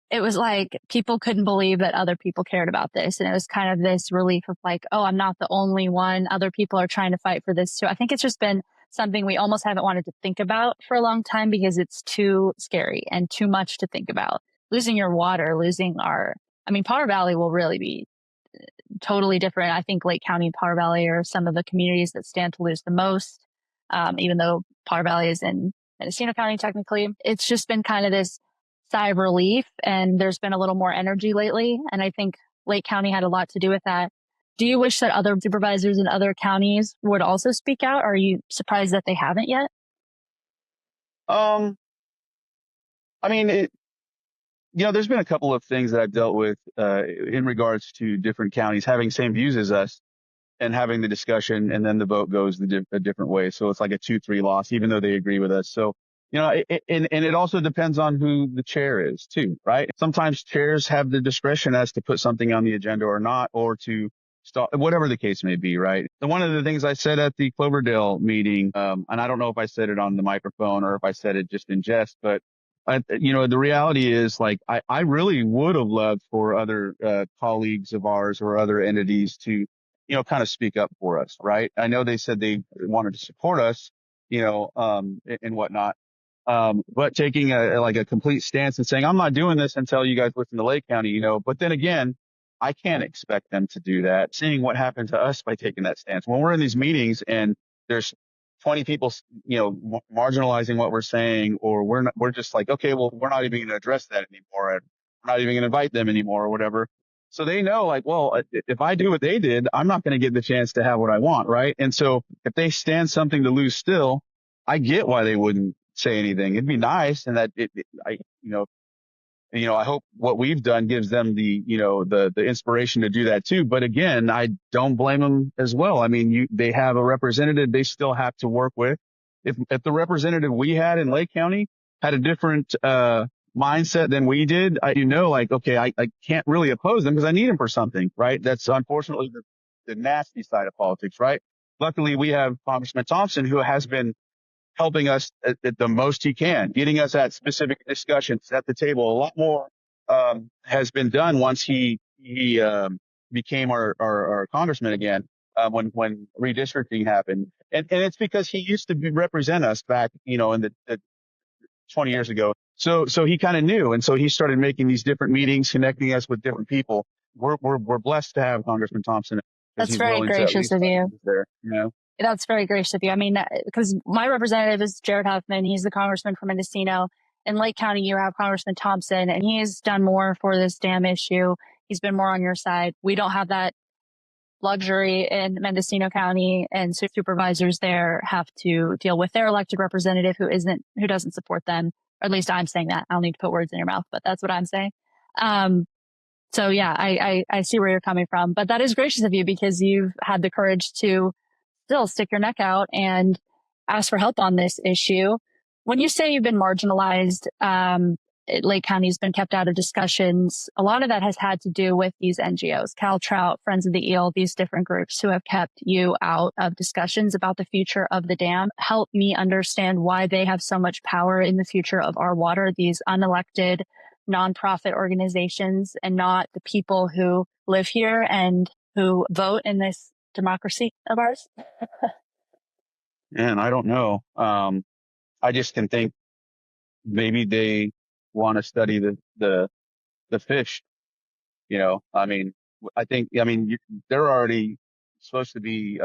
it was like people couldn't believe that other people cared about this. And it was kind of this relief of like, oh, I'm not the only one. Other people are trying to fight for this too. I think it's just been something we almost haven't wanted to think about for a long time because it's too scary and too much to think about. Losing your water, Potter Valley will really be totally different. I think Lake County and Potter Valley are some of the communities that stand to lose the most, even though Potter Valley is in Mendocino County technically. It's just been kind of this sigh of relief, and there's been a little more energy lately. And I think Lake County had a lot to do with that. Do you wish that other supervisors in other counties would also speak out? Or are you surprised that they haven't yet? There's been a couple of things that I've dealt with in regards to different counties having same views as us and having the discussion, and then the vote goes a different way. So it's like a 2-3 loss, even though they agree with us. So, and it also depends on who the chair is too, right? Sometimes chairs have the discretion as to put something on the agenda or not, or to stop, whatever the case may be, right? And one of the things I said at the Cloverdale meeting, and I don't know if I said it on the microphone or if I said it just in jest, but the reality is like, I really would have loved for other colleagues of ours or other entities to, kind of speak up for us, right? I know they said they wanted to support us, and whatnot. But taking a complete stance and saying, I'm not doing this until you guys listen to Lake County, but then again, I can't expect them to do that. Seeing what happened to us by taking that stance when we're in these meetings and there's 20 people, marginalizing what we're saying, or we're just like, okay, well, we're not even going to address that anymore. And we're not even going to invite them anymore or whatever. So they know like, well, if I do what they did, I'm not going to get the chance to have what I want. Right. And so if they stand something to lose still, I get why they wouldn't say anything. It'd be nice. And that I hope what we've done gives them the inspiration to do that too. But again, I don't blame them as well. I mean, they have a representative they still have to work with. If the representative we had in Lake County had a different, mindset than we did, okay, I can't really oppose them because I need them for something, right? That's unfortunately the nasty side of politics, right? Luckily, we have Congressman Thompson, who has been helping us at the most he can, getting us at specific discussions at the table. A lot more has been done once he became our congressman again, when redistricting happened. And it's because he used to represent us back, in the 20 years ago. So he kind of knew. And so he started making these different meetings, connecting us with different people. We're blessed to have Congressman Thompson because That's he's very willing to at gracious least of you. there, That's very gracious of you. I mean, because my representative is Jared Huffman. He's the congressman from Mendocino. In Lake County, you have Congressman Thompson, and he has done more for this dam issue. He's been more on your side. We don't have that luxury in Mendocino County, and supervisors there have to deal with their elected representative who doesn't support them. Or at least I'm saying that. I don't need to put words in your mouth, but that's what I'm saying. So yeah, I see where you're coming from, but that is gracious of you because you've had the courage to still stick your neck out and ask for help on this issue. When you say you've been marginalized, Lake County's been kept out of discussions. A lot of that has had to do with these NGOs, CalTrout, Friends of the Eel, these different groups who have kept you out of discussions about the future of the dam. Help me understand why they have so much power in the future of our water, these unelected nonprofit organizations, and not the people who live here and who vote in this democracy of ours. And I don't know. I just can think maybe they want to study the fish, I mean, they're already supposed to be,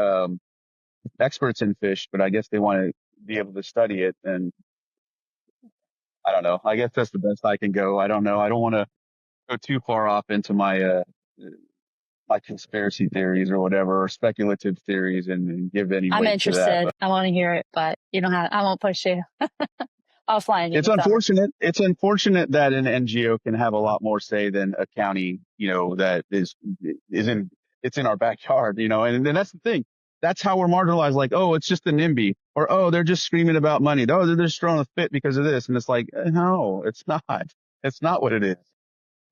experts in fish, but I guess they want to be able to study it. And I don't know. I guess that's the best I can go. I don't know. I don't want to go too far off into my conspiracy theories or whatever, or speculative theories and give any I'm weight to that. interested. I want to hear it, but I won't push you. I'll fly in you. It's unfortunate. It's unfortunate that an NGO can have a lot more say than a county, that is it's in our backyard, and then that's the thing. That's how we're marginalized. Like, oh, it's just a NIMBY, or, oh, they're just screaming about money. Oh, they're just throwing a fit because of this. And it's like, no, it's not. It's not what it is.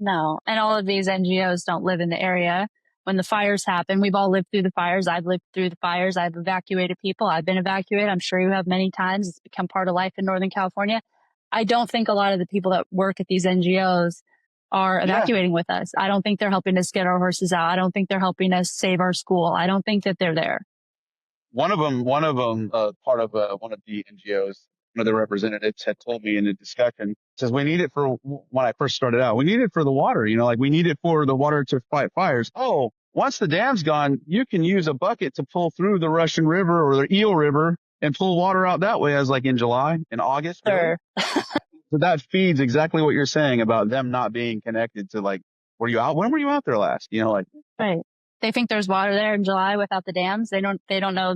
No. And all of these NGOs don't live in the area. When the fires happen, we've all lived through the fires. I've lived through the fires. I've evacuated people. I've been evacuated. I'm sure you have many times. It's become part of life in Northern California. I don't think a lot of the people that work at these NGOs are evacuating with us. I don't think they're helping us get our horses out. I don't think they're helping us save our school. I don't think that they're there. One of them, part of one of the NGOs, one of the representatives had told me in a discussion, says we need it for when I first started out. We need it for the water, like we need it for the water to fight fires. Oh, once the dam's gone, you can use a bucket to pull through the Russian River or the Eel River and pull water out that way, as like in July and August. Sure. So that feeds exactly what you're saying about them not being connected to, like, when were you out there last? Right. They think there's water there in July without the dams. They don't know.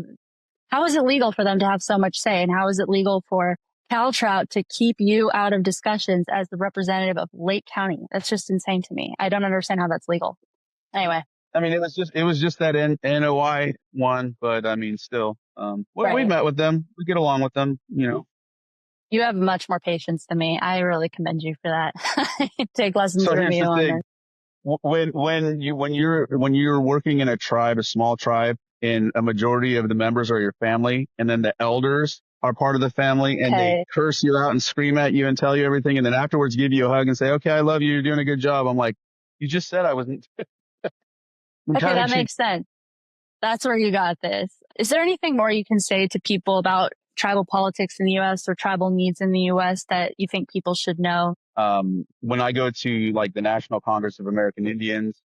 How is it legal for them to have so much say? And how is it legal for CalTrout to keep you out of discussions as the representative of Lake County? That's just insane to me. I don't understand how that's legal. Anyway. I mean, it was just that NOI one, but I mean, still, we met with them. We get along with them, You have much more patience than me. I really commend you for that. Take lessons from you on this. When you're working in a tribe, a small tribe, and a majority of the members are your family, and then the elders are part of the family, and they Okay. curse you out and scream at you and tell you everything, and then afterwards give you a hug and say, "Okay, I love you. You're doing a good job." I'm like, you just said I wasn't Okay, that encouraging. makes sense. That's where you got this. Is there anything more you can say to people about tribal politics in the U.S. or tribal needs in the U.S. that you think people should know? When I go to like the National Congress of American Indians,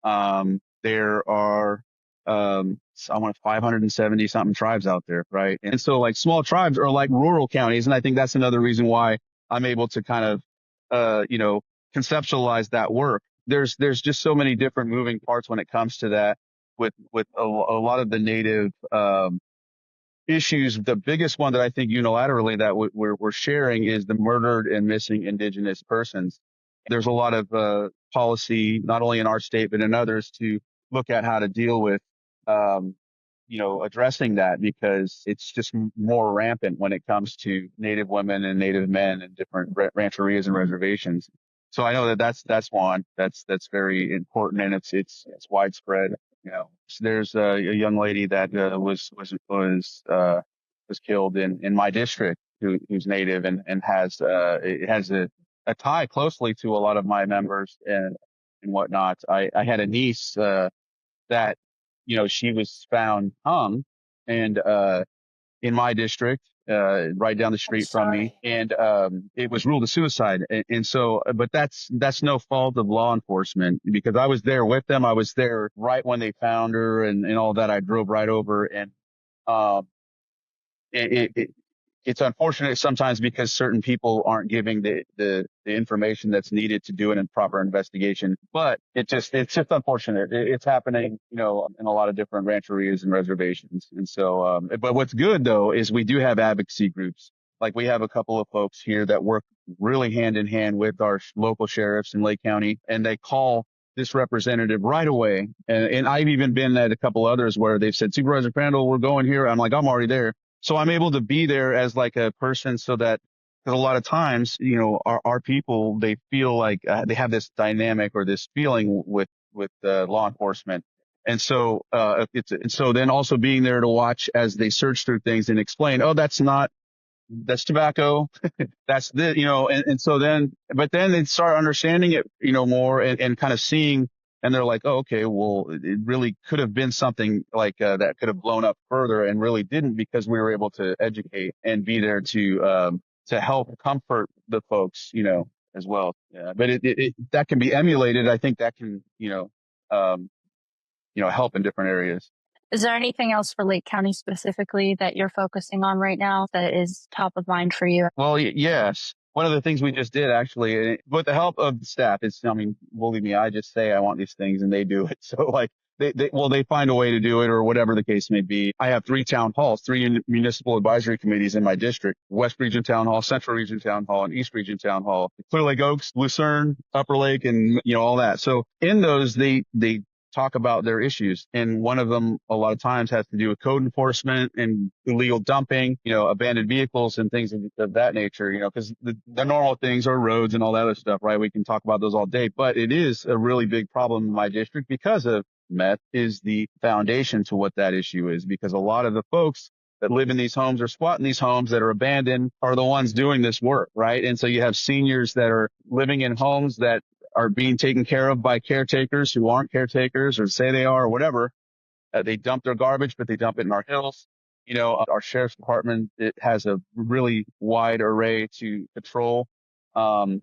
there are, I want 570 something tribes out there, right? And so like small tribes are like rural counties. And I think that's another reason why I'm able to kind of, conceptualize that work. There's just so many different moving parts when it comes to that with a lot of the native, issues. The biggest one that I think unilaterally that we're sharing is the murdered and missing indigenous persons. There's a lot of policy, not only in our state, but in others to look at how to deal with, um, addressing that because it's just more rampant when it comes to Native women and Native men and different rancherias and reservations. So I know that that's one that's very important and it's widespread. So there's a young lady that was killed in my district who's Native and has it has a tie closely to a lot of my members and whatnot. I had a niece that she was found hung and in my district right down the I'm street from me sorry. and it was ruled a suicide and so but that's no fault of law enforcement because I was there with them. I was there right when they found her and all that. I drove right over and um it it's unfortunate sometimes because certain people aren't giving the information that's needed to do an proper investigation. But it's just unfortunate. It's happening, in a lot of different rancherias and reservations. And so, but what's good though is we do have advocacy groups. Like we have a couple of folks here that work really hand in hand with our local sheriffs in Lake County, and they call this representative right away. And I've even been at a couple others where they've said, Supervisor Crandell, we're going here. I'm like, I'm already there. So I'm able to be there as like a person so that because a lot of times, our people, they feel like they have this dynamic or this feeling with law enforcement. And so, and so then also being there to watch as they search through things and explain, oh, that's tobacco. That's and so then, but then they start understanding it, more and kind of seeing, and they're like, oh, okay, well, it really could have been something like that could have blown up further and really didn't because we were able to educate and be there to help comfort the folks, as well. Yeah. But that can be emulated. I think that can, um, help in different areas. Is there anything else for Lake County specifically that you're focusing on right now that is top of mind for you? Well, yes. One of the things we just did actually, with the help of the staff, I mean, believe me, I just say I want these things and they do it. So like they find a way to do it or whatever the case may be. I have 3 town halls, 3 municipal advisory committees in my district, West Region Town Hall, Central Region Town Hall, and East Region Town Hall, Clear Lake Oaks, Lucerne, Upper Lake, and, all that. So in those, they talk about their issues. And one of them a lot of times has to do with code enforcement and illegal dumping, abandoned vehicles and things of that nature, because the normal things are roads and all that other stuff, right? We can talk about those all day, but it is a really big problem in my district because of meth is the foundation to what that issue is, because a lot of the folks that live in these homes or squat in these homes that are abandoned are the ones doing this work, right? And so you have seniors that are living in homes that are being taken care of by caretakers who aren't caretakers or say they are or whatever. They dump their garbage, but they dump it in our hills. Our sheriff's department, it has a really wide array to patrol. And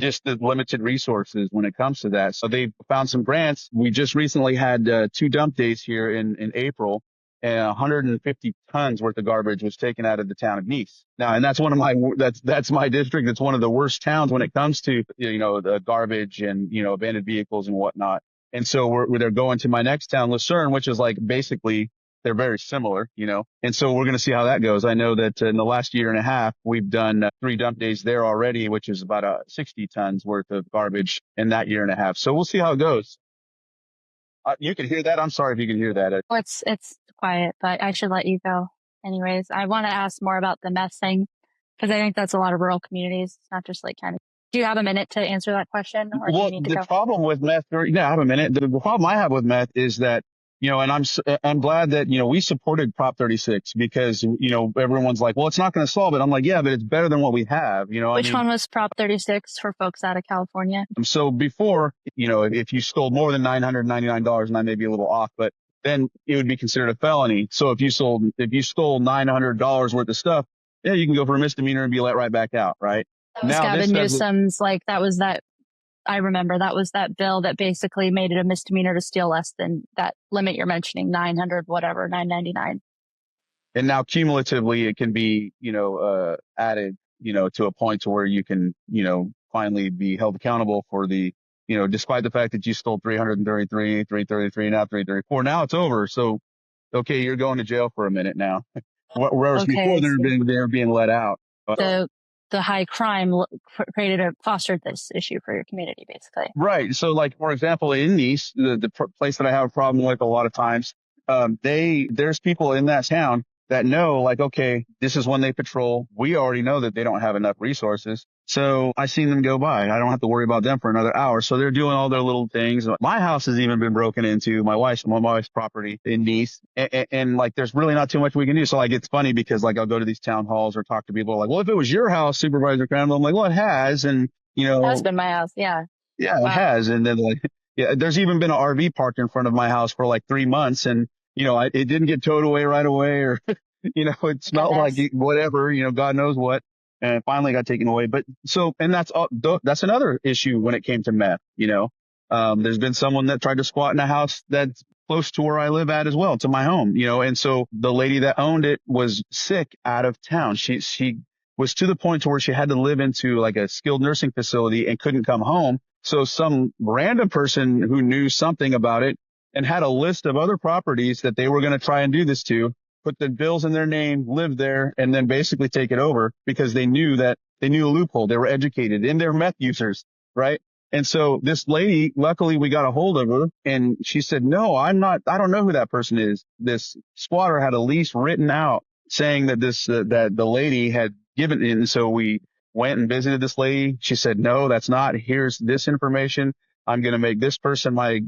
just the limited resources when it comes to that. So they found some grants. We just recently had 2 dump days here in April, and 150 tons worth of garbage was taken out of the town of Nice. Now, and that's that's my district. It's one of the worst towns when it comes to, the garbage and, abandoned vehicles and whatnot. And so they're going to my next town, Lucerne, which is like basically they're very similar, and so we're going to see how that goes. I know that in the last year and a half, we've done 3 dump days there already, which is about 60 tons worth of garbage in that year and a half. So we'll see how it goes. You can hear that. I'm sorry if you can hear that. Oh, it's quiet, but I should let you go. Anyways, I want to ask more about the meth thing because I think that's a lot of rural communities, not just Lake County. Do you have a minute to answer that question or do you Well, need to the go? problem with meth, yeah, I have a minute. The problem I have with meth is that And I'm glad that, we supported Prop 36 because, everyone's like, well, it's not going to solve it. I'm like, yeah, but it's better than what we have. I Which mean, one was Prop 36 for folks out of California? so before, if you stole more than $999, and I may be a little off, but then it would be considered a felony. So if you stole $900 worth of stuff, yeah, you can go for a misdemeanor and be let right back out. Right That was now, this Gavin says, Newsom's, like, I remember that was that bill that basically made it a misdemeanor to steal less than that limit you're mentioning, 900, whatever, 999. and now cumulatively it can be, added, to a point to where you can, finally be held accountable for the, despite the fact that you stole 333, 333, now 334, now it's over. So, okay, you're going to jail for a minute now. Whereas Okay, before I see. they're being let out. The high crime fostered this issue for your community, basically. Right. So, like, for example, in Nice, the place that I have a problem with a lot of times, there's people in that town that know, like, okay, this is when they patrol. We already know that they don't have enough resources. So I seen them go by. I don't have to worry about them for another hour. So they're doing all their little things. My house has even been broken into, my wife's property in Nice. And like, there's really not too much we can do. So like, it's funny because like, I'll go to these town halls or talk to people like, well, if it was your house, Supervisor Crandell, I'm like, well, it has. And, Has been my house. Yeah. yeah, it Wow. has. And then like, yeah, there's even been an RV parked in front of my house for like 3 months, and it didn't get towed away right away, or it smelled like Goodness. whatever, God knows what, and it finally got taken away. But so, and that's another issue when it came to meth. There's been someone that tried to squat in a house that's close to where I live at as well, to my home. And so the lady that owned it was sick out of town. She was to the point to where she had to live into like a skilled nursing facility and couldn't come home. So some random person who knew something about it and had a list of other properties that they were going to try and do this to, put the bills in their name, live there, and then basically take it over because they knew a loophole. They were educated and they're meth users, right? And so this lady, luckily we got a hold of her, and she said, no, I don't know who that person is. This squatter had a lease written out saying that that the lady had given it. And so we went and visited this lady. She said, no, that's not. Here's this information. I'm going to make this person my,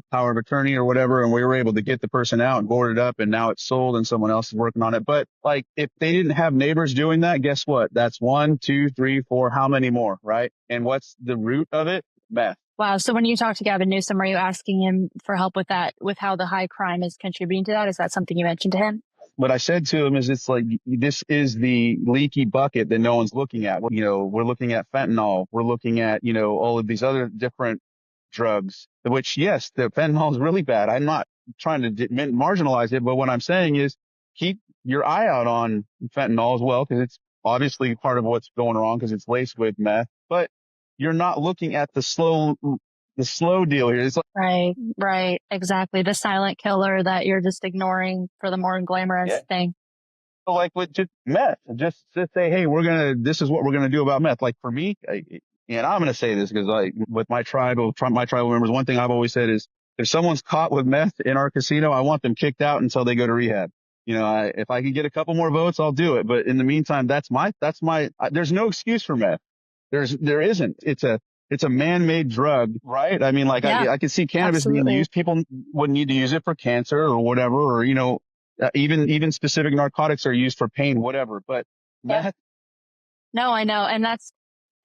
power of attorney or whatever. And we were able to get the person out and board it up, and now it's sold and someone else is working on it. But like, if they didn't have neighbors doing that, guess what? That's 1, 2, 3, 4. How many more? Right. And what's the root of it? Meth. Wow. So when you talk to Gavin Newsom, are you asking him for help with that, with how the high crime is contributing to that? Is that something you mentioned to him? What I said to him is, it's like, this is the leaky bucket that no one's looking at. We're looking at fentanyl. We're looking at, all of these other different drugs, which, yes, the fentanyl is really bad. I'm not trying to marginalize it, but what I'm saying is keep your eye out on fentanyl as well, because it's obviously part of what's going wrong because it's laced with meth, but you're not looking at the slow deal here. It's like, Right. Exactly. The silent killer that you're just ignoring for the more glamorous thing. like with just meth, just say, hey, this is what we're going to do about meth. Like for me, and I'm going to say this because like with my tribal members, one thing I've always said is, if someone's caught with meth in our casino, I want them kicked out until they go to rehab. If I can get a couple more votes, I'll do it. But in the meantime, there's no excuse for meth. There isn't. It's a man-made drug, right? I mean, like, Yeah, I can see cannabis being absolutely. used. People would need to use it for cancer or whatever, or, even specific narcotics are used for pain, whatever. But Yeah. meth, No, I know. And that's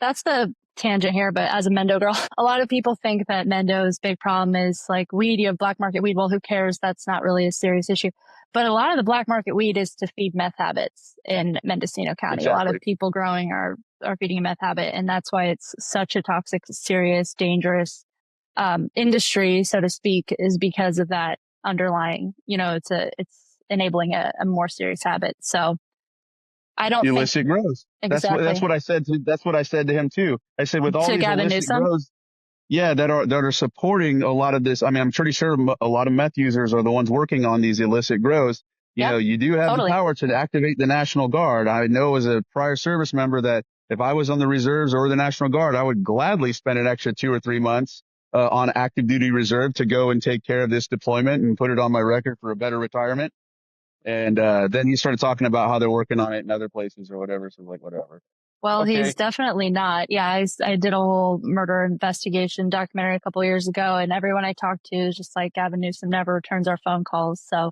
the tangent here. But as a Mendo girl, a lot of people think that Mendo's big problem is like weed. You have black market weed. Well, who cares? That's not really a serious issue. But a lot of the black market weed is to feed meth habits in Mendocino County. A lot of exactly. people growing are feeding a meth habit. And that's why it's such a toxic, serious, dangerous industry, so to speak, is because of that underlying, it's enabling a more serious habit. So I don't think Illicit grows. That's exactly what I said to him too. I said, with all to these Gavin illicit Newsom. grows, yeah, that are supporting a lot of this. I mean, I'm pretty sure a lot of meth users are the ones working on these illicit grows. Yeah, You do have the totally. power to activate the National Guard. I know as a prior service member that if I was on the reserves or the National Guard, I would gladly spend an extra 2 or 3 months on active duty reserve to go and take care of this deployment and put it on my record for a better retirement. And then he started talking about how they're working on it in other places or whatever. So like, whatever. Well, Okay. he's definitely not. Yeah, I did a whole murder investigation documentary a couple of years ago, and everyone I talked to is just like Gavin Newsom never returns our phone calls. So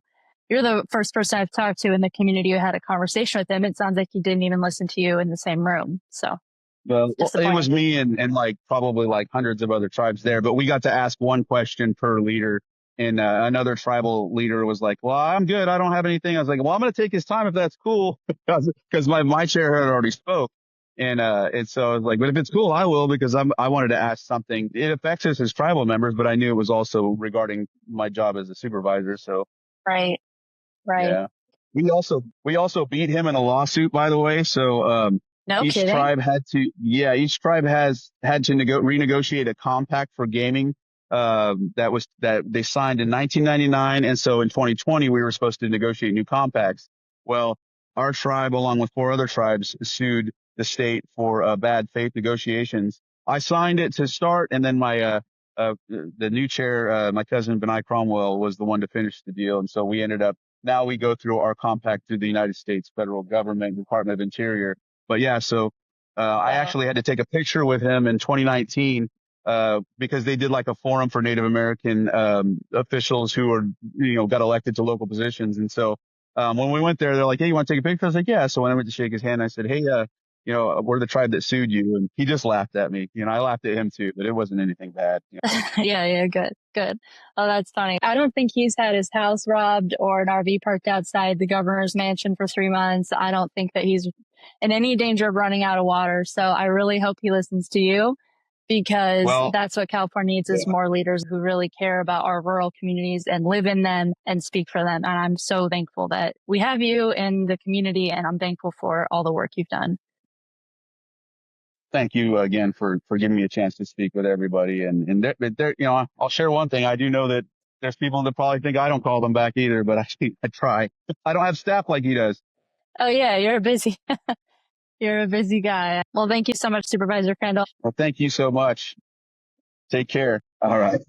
you're the first person I've talked to in the community who had a conversation with him. It sounds like he didn't even listen to you in the same room. So Well, it's it disappointing. was me and like probably like hundreds of other tribes there, but we got to ask one question per leader. And another tribal leader was like, "Well, I'm good. I don't have anything." I was like, "Well, I'm going to take his time if that's cool," because my chair had already spoke. And so I was like, "But if it's cool, I will," because I wanted to ask something. It affects us as tribal members, but I knew it was also regarding my job as a supervisor. So Right, right. yeah. We also beat him in a lawsuit, by the way. So No each kidding. tribe had to yeah, each tribe has had to renegotiate a compact for gaming that they signed in 1999, and so in 2020 we were supposed to negotiate new compacts. Well, our tribe, along with four other tribes, sued the state for bad faith negotiations. I signed it to start, and then the new chair, my cousin Benai Cromwell, was the one to finish the deal, and so we ended up now we go through our compact through the United States federal government, Department of Interior. But yeah, so I Wow. actually had to take a picture with him in 2019 because they did like a forum for Native American officials who were, got elected to local positions. And so when we went there, they're like, "Hey, you want to take a picture?" I was like, "Yeah." So when I went to shake his hand, I said, "Hey, we're the tribe that sued you," and he just laughed at me. I laughed at him too, but it wasn't anything bad. Yeah, yeah, good, good. Oh, that's funny. I don't think he's had his house robbed or an RV parked outside the governor's mansion for 3 months. I don't think that he's in any danger of running out of water. So I really hope he listens to you because Well, that's what California needs is yeah. more leaders who really care about our rural communities and live in them and speak for them. And I'm so thankful that we have you in the community, and I'm thankful for all the work you've done. Thank you again for giving me a chance to speak with everybody. And I'll share one thing. I do know that there's people that probably think I don't call them back either, but I try. I don't have staff like he does. Oh yeah, you're a busy guy. Well, thank you so much, Supervisor Crandell. Well, thank you so much. Take care. All right.